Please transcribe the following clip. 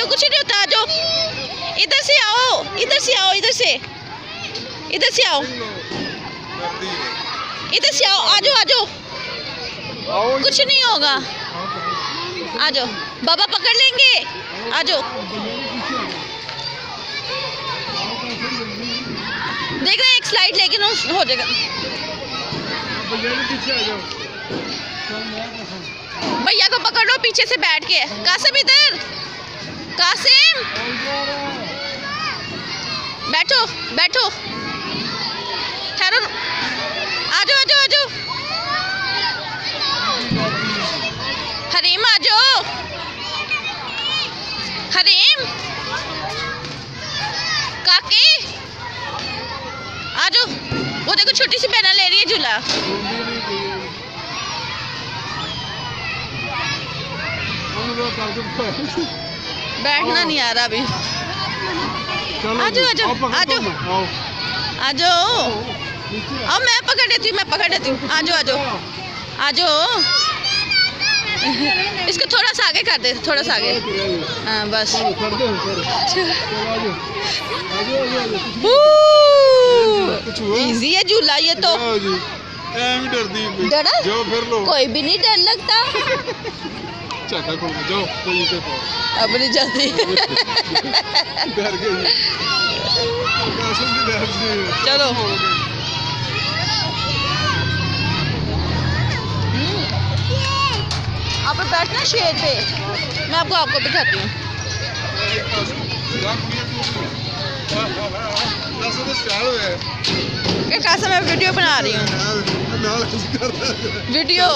जाओ, कुछ नहीं होता, आ जाओ। इधर से आओ, इधर से आओ, इधर से, इधर से आओ, इधर से आओ, आ जाओ, आ जाओ, कुछ नहीं होगा, आ जाओ, बाबा पकड़ लेंगे, आ जाओ। देख रहे हैं एक स्लाइड लेकिन हो जाएगा। भैया को पकड़ लो पीछे से बैठ के। कासिम इधर, कासिम बैठो बैठो, ठहरो, आ जाओ आ जाओ आ जाओ। हरीम आ जाओ, हरीम, काकी आ जाओ। वो देखो छोटी सी बहना ले रही है झूला। बैठना नहीं आ रहा अभी। आ जाओ आ जाओ आ जाओ आ जाओ। अब मैं पकड़ लेती हूँ, मैं पकड़ लेती हूँ। आ जाओ आ जाओ आ जाओ। इसको थोड़ा सा आगे कर दे, थोड़ा सा आगे। हाँ बस। इजी है झूला ये तो। डरा? कोई भी नहीं डर लगता। अब नहीं जाती। चलो आप बैठना शेर पे, मैं आपको बिठाती हूँ। कैसा मैं वीडियो बना रही हूँ, वीडियो।